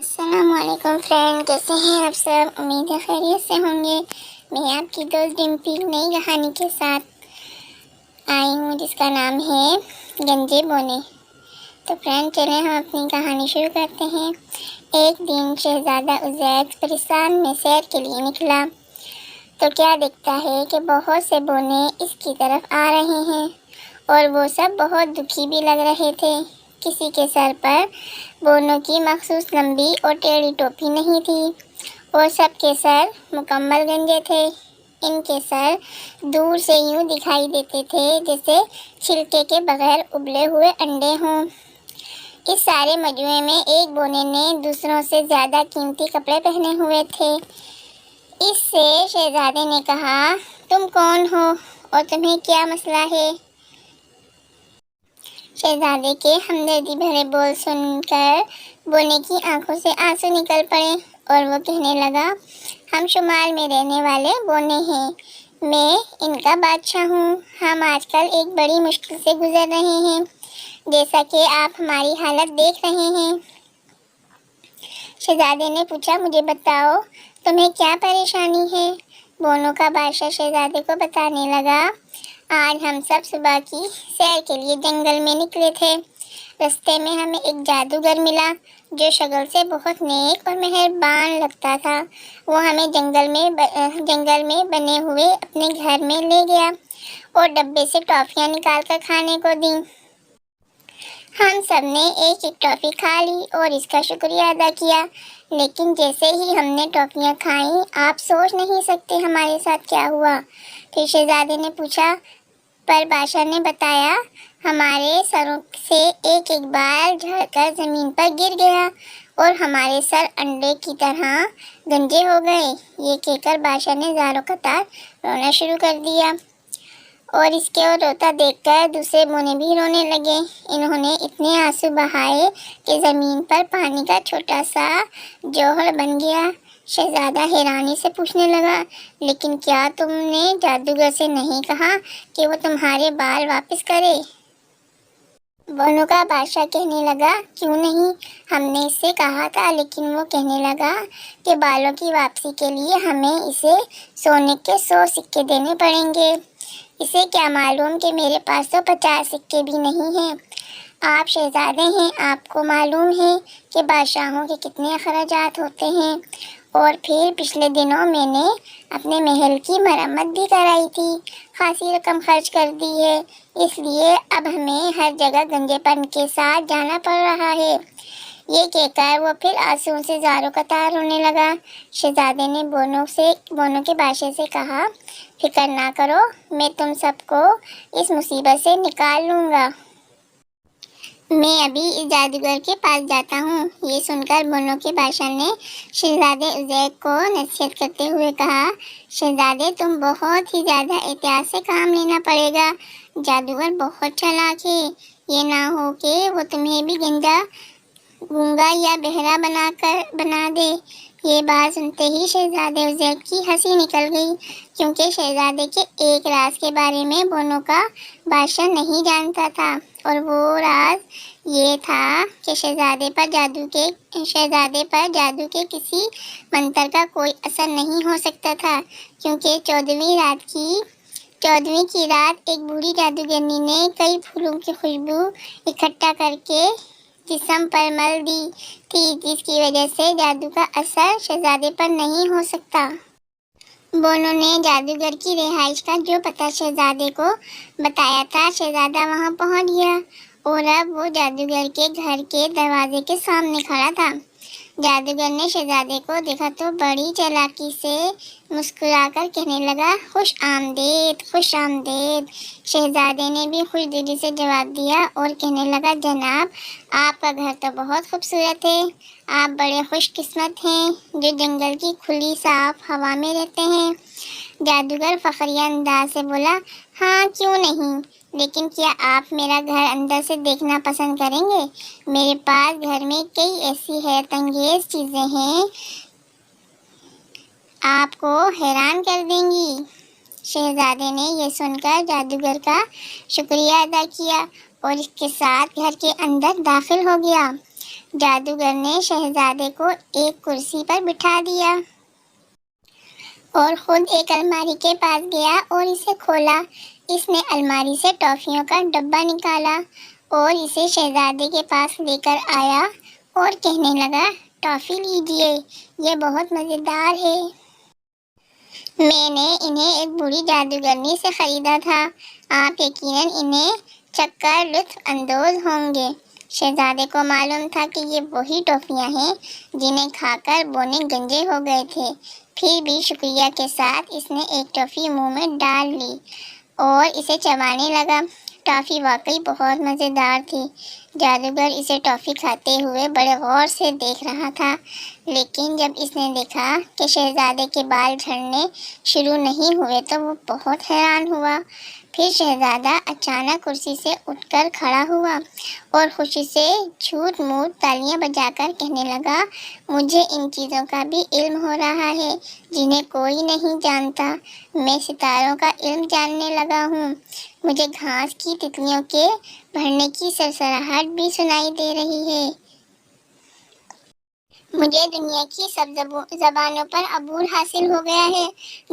السلام علیکم فرینڈ، کیسے ہیں آپ سب؟ امید ہے خیریت سے ہوں گے۔ میں آپ کی دوست ڈمپل نئی کہانی کے ساتھ آئی ہوں جس کا نام ہے گنجے بونے۔ تو فرینڈ چلیں ہم اپنی کہانی شروع کرتے ہیں۔ ایک دن شہزادہ عزیز پریستان میں سیر کے لیے نکلا تو کیا دیکھتا ہے کہ بہت سے بونے اس کی طرف آ رہے ہیں اور وہ سب بہت دکھی بھی لگ رہے تھے۔ کسی کے سر پر بونوں کی مخصوص لمبی اور ٹیڑھی ٹوپی نہیں تھی اور سب کے سر مکمل گنجے تھے۔ ان کے سر دور سے یوں دکھائی دیتے تھے جیسے چھلکے کے بغیر ابلے ہوئے انڈے ہوں۔ اس سارے مجموعے میں ایک بونے نے دوسروں سے زیادہ قیمتی کپڑے پہنے ہوئے تھے۔ اس سے شہزادے نے کہا، تم کون ہو اور تمہیں کیا مسئلہ ہے؟ شہزادے کے ہمدردی بھرے بول سن کر بونے کی آنکھوں سے آنسو نکل پڑے اور وہ کہنے لگا، ہم شمال میں رہنے والے بونے ہیں، میں ان کا بادشاہ ہوں۔ ہم آج کل ایک بڑی مشکل سے گزر رہے ہیں، جیسا کہ آپ ہماری حالت دیکھ رہے ہیں۔ شہزادے نے پوچھا، مجھے بتاؤ تمہیں کیا پریشانی ہے؟ بونوں کا بادشاہ شہزادے کو بتانے لگا، آج ہم سب صبح کی سیر کے لیے جنگل میں نکلے تھے۔ رستے میں ہمیں ایک جادوگر ملا جو شکل سے بہت نیک اور مہربان لگتا تھا۔ وہ ہمیں جنگل میں بنے ہوئے اپنے گھر میں لے گیا اور ڈبے سے ٹافیاں نکال کر کھانے کو دیں۔ ہم سب نے ایک ایک ٹافی کھا لی اور اس کا شکریہ ادا کیا، لیکن جیسے ہی ہم نے ٹافیاں کھائیں آپ سوچ نہیں سکتے ہمارے ساتھ کیا ہوا۔ پھر شہزادے نے پوچھا، پر بادشاہ نے بتایا، ہمارے سروں سے ایک ایک بال جھڑ کر زمین پر گر گیا اور ہمارے سر انڈے کی طرح گنجے ہو گئے۔ یہ کہہ کر بادشاہ نے زاروں قطار رونا شروع کر دیا اور اس کے روتا دیکھ کر دوسرے بونے بھی رونے لگے۔ انہوں نے اتنے آنسو بہائے کہ زمین پر پانی کا چھوٹا سا جوہر بن گیا۔ شہزادہ حیرانی سے پوچھنے لگا، لیکن کیا تم نے جادوگر سے نہیں کہا کہ وہ تمہارے بال واپس کرے؟ بونوں کا بادشاہ کہنے لگا، کیوں نہیں، ہم نے اس سے کہا تھا، لیکن وہ کہنے لگا کہ بالوں کی واپسی کے لیے ہمیں اسے سونے کے 100 سکے دینے پڑیں گے۔ اسے کیا معلوم کہ میرے پاس تو 50 سکے بھی نہیں ہیں۔ آپ شہزادے ہیں، آپ کو معلوم ہے کہ بادشاہوں کے کتنے اخراجات ہوتے ہیں، اور پھر پچھلے دنوں میں نے اپنے محل کی مرمت بھی کرائی تھی، خاصی رقم خرچ کر دی ہے، اس لیے اب ہمیں ہر جگہ گنجے پن کے ساتھ جانا پڑ رہا ہے۔ یہ کہہ کر وہ پھر آنسوؤں سے زاروں قطار رونے لگا۔ شہزادے نے بونوں کے بادشاہ سے کہا، فکر نہ کرو، میں تم سب کو اس مصیبت سے نکال لوں گا۔ میں ابھی اس جادوگر کے پاس جاتا ہوں۔ یہ سن کر بونوں کے بادشاہ نے شہزادے عزیز کو نصیحت کرتے ہوئے کہا، شہزادے تم بہت ہی زیادہ احتیاط سے کام لینا پڑے گا، جادوگر بہت چالاک ہے، یہ نہ ہو کہ وہ تمہیں بھی گونگا یا بہرا بنا دے۔ یہ بات سنتے ہی شہزادے عزیز کی ہنسی نکل گئی، کیونکہ شہزادے کے ایک راز کے بارے میں بونوں کا بادشاہ نہیں جانتا تھا، اور وہ راز یہ تھا کہ شہزادے پر جادو کے کسی منتر کا کوئی اثر نہیں ہو سکتا تھا، کیونکہ 14ویں کی رات ایک بوڑھی جادوگرنی نے کئی پھولوں کی خوشبو اکٹھا کر کے جسم پر مل دی تھی، جس کی وجہ سے جادو کا اثر شہزادے پر نہیں ہو سکتا۔ بونوں نے جادوگر کی رہائش کا جو پتہ شہزادے کو بتایا تھا، شہزادہ وہاں پہنچ گیا اور اب وہ جادوگر کے گھر کے دروازے کے سامنے کھڑا تھا۔ جادوگر نے شہزادے کو دیکھا تو بڑی چالاکی سے مسکرا کر کہنے لگا، خوش آمدید، خوش آمدید۔ شہزادے نے بھی خوش دلی سے جواب دیا اور کہنے لگا، جناب آپ کا گھر تو بہت خوبصورت ہے، آپ بڑے خوش قسمت ہیں جو جنگل کی کھلی صاف ہوا میں رہتے ہیں۔ جادوگر فخریہ انداز سے بولا، ہاں کیوں نہیں، لیکن کیا آپ میرا گھر اندر سے دیکھنا پسند کریں گے؟ میرے پاس گھر میں کئی ایسی حیرت انگیز چیزیں ہیں آپ کو حیران کر دیں گی۔ شہزادے نے یہ سن کر جادوگر کا شکریہ ادا کیا اور اس کے ساتھ گھر کے اندر داخل ہو گیا۔ جادوگر نے شہزادے کو ایک کرسی پر بٹھا دیا اور خود ایک الماری کے پاس گیا اور اسے کھولا۔ اس نے الماری سے ٹافیوں کا ڈبہ نکالا اور اسے شہزادے کے پاس لے کر آیا اور کہنے لگا، ٹافی لیجیے، یہ بہت مزیدار ہے۔ میں نے انہیں ایک بوڑھی جادوگرنی سے خریدا تھا، آپ یقیناً انہیں چکھ کر لطف اندوز ہوں گے۔ شہزادے کو معلوم تھا کہ یہ وہی ٹافیاں ہیں جنہیں کھا کر بونے گنجے ہو گئے تھے، پھر بھی شکریہ کے ساتھ اس نے ایک ٹافی منہ میں ڈال لی اور اسے چبانے لگا۔ ٹافی واقعی بہت مزیدار تھی۔ جادوگر اسے ٹافی کھاتے ہوئے بڑے غور سے دیکھ رہا تھا، لیکن جب اس نے دیکھا کہ شہزادے کے بال جھڑنے شروع نہیں ہوئے تو وہ بہت حیران ہوا۔ پھر شہزادہ اچانک کرسی سے اٹھ کر کھڑا ہوا اور خوشی سے جھوٹ موٹ تالیاں بجا کر کہنے لگا، مجھے ان چیزوں کا بھی علم ہو رہا ہے جنہیں کوئی نہیں جانتا۔ میں ستاروں کا علم جاننے لگا ہوں، مجھے گھاس کی تتلیوں کے بڑھنے کی سرسراہٹ بھی سنائی دے رہی ہے۔ مجھے دنیا کی سب زبانوں پر عبور حاصل ہو گیا ہے۔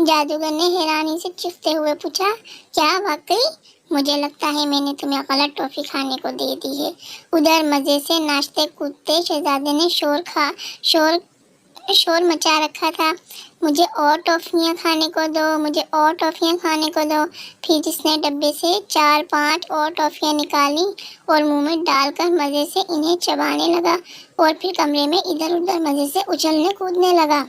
جادوگر نے حیرانی سے چیختے ہوئے پوچھا، کیا واقعی؟ مجھے لگتا ہے میں نے تمہیں غلط ٹافی کھانے کو دے دی ہے۔ ادھر مزے سے ناچتے کودتے شہزادے نے شور مچا رکھا تھا، مجھے اور ٹافیاں کھانے کو دو، مجھے اور ٹافیاں کھانے کو دو۔ پھر جس نے ڈبے سے 4-5 اور ٹافیاں نکالی اور منہ میں ڈال کر مزے سے انہیں چبانے لگا اور پھر کمرے میں ادھر ادھر مزے سے اچھلنے کودنے لگا۔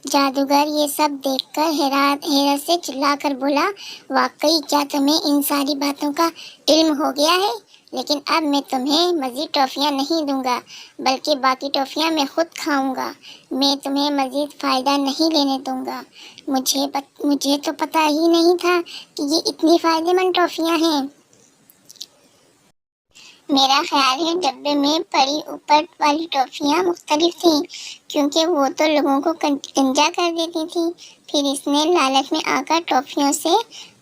جادوگر یہ سب دیکھ کر حیرت سے چلا کر بولا، واقعی کیا تمہیں ان ساری باتوں کا علم ہو گیا ہے؟ لیکن اب میں تمہیں مزید ٹافیاں نہیں دوں گا، بلکہ باقی ٹافیاں میں خود کھاؤں گا۔ میں تمہیں مزید فائدہ نہیں لینے دوں گا۔ مجھے تو پتہ ہی نہیں تھا کہ یہ اتنی فائدہ مند ٹافیاں ہیں۔ میرا خیال ہے ڈبے میں پڑی اوپر والی ٹافیاں مختلف تھیں، کیونکہ وہ تو لوگوں کو گنجا کر دیتی تھیں۔ پھر اس نے لالچ میں آ کر ٹافیوں سے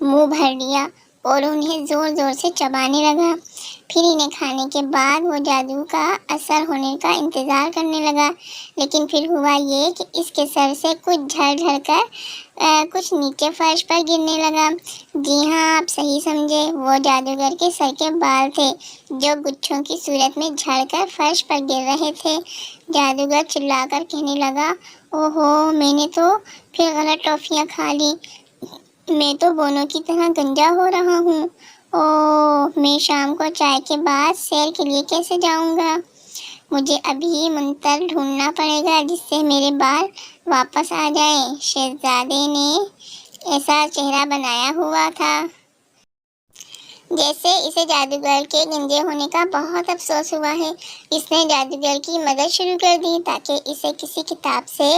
منہ بھر لیا اور انہیں زور زور سے چبانے لگا۔ پھر انہیں کھانے کے بعد وہ جادو کا اثر ہونے کا انتظار کرنے لگا، لیکن پھر ہوا یہ کہ اس کے سر سے کچھ جھڑ جھڑ کر کچھ نیچے فرش پر گرنے لگا۔ جی ہاں، آپ صحیح سمجھے، وہ جادوگر کے سر کے بال تھے جو گچھوں کی صورت میں جھڑ کر فرش پر گر رہے تھے۔ جادوگر چلا کر کہنے لگا، اوہو، میں نے تو پھر غلط ٹافیاں کھا لی، میں تو بونوں کی طرح گنجا ہو رہا ہوں۔ اوہ، میں شام کو چائے کے بعد سیر کے لیے کیسے جاؤں گا؟ مجھے ابھی منتر ڈھونڈنا پڑے گا جس سے میرے بال واپس آ جائیں۔ شہزادے نے ایسا چہرہ بنایا ہوا تھا جیسے اسے جادوگر کے گنجے ہونے کا بہت افسوس ہوا ہے۔ اس نے جادوگر کی مدد شروع کر دی تاکہ اسے کسی کتاب سے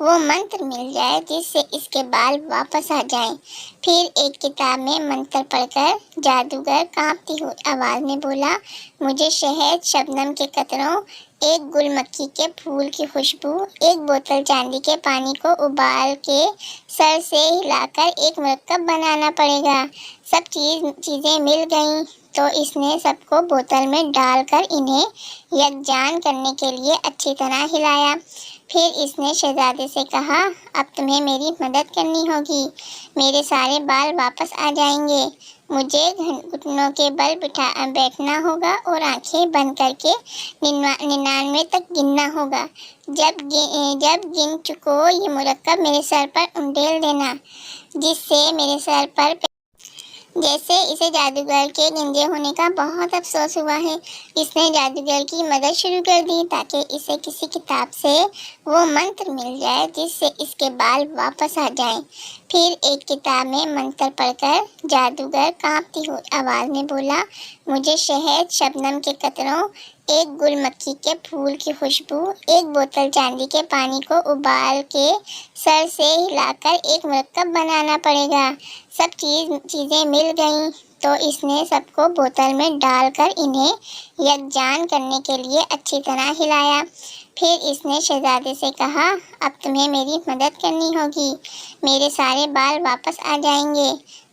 وہ منتر مل جائے جس سے اس کے بال واپس آ جائیں۔ پھر ایک کتاب میں منتر پڑھ کر جادوگر کانپتی ہوئی آواز میں بولا، مجھے شہد، شبنم کے قطروں، ایک گل مکھی کے پھول کی خوشبو، ایک بوتل چاندی کے پانی کو ابال کے سر سے ہلا کر ایک مرکب بنانا پڑے گا۔ سب چیزیں مل گئیں تو اس نے سب کو بوتل میں ڈال کر انہیں یکجان کرنے کے لیے اچھی طرح ہلایا۔ پھر اس نے شہزادے سے کہا، اب تمہیں میری مدد کرنی ہوگی، میرے سارے بال واپس آ جائیں گے، مجھے گھٹنوں کے بل بیٹھنا ہوگا اور آنکھیں بند کر کے 99 تک گننا ہوگا۔ جب گن چکو یہ مرکب میرے سر پر انڈیل دینا، جس سے میرے سر پر جیسے اسے جادوگر کے گنجے ہونے کا بہت افسوس ہوا ہے۔ اس نے جادوگر کی مدد شروع کر دی تاکہ اسے کسی کتاب سے وہ منتر مل جائے جس سے اس کے بال واپس آ جائیں۔ پھر ایک کتاب میں منتر پڑھ کر جادوگر کانپتی ہوئی آواز میں بولا، مجھے شہد، شبنم کے قطروں، ایک گل مکھی کے پھول کی خوشبو، ایک بوتل چاندی کے پانی کو ابال کے سر سے ہلا کر ایک مرکب بنانا پڑے گا۔ سب چیزیں مل گئیں تو اس نے سب کو بوتل میں ڈال کر انہیں یکجان کرنے کے لیے اچھی طرح ہلایا۔ پھر اس نے شہزادے سے کہا، اب تمہیں میری مدد کرنی ہوگی، میرے سارے بال واپس آ جائیں گے،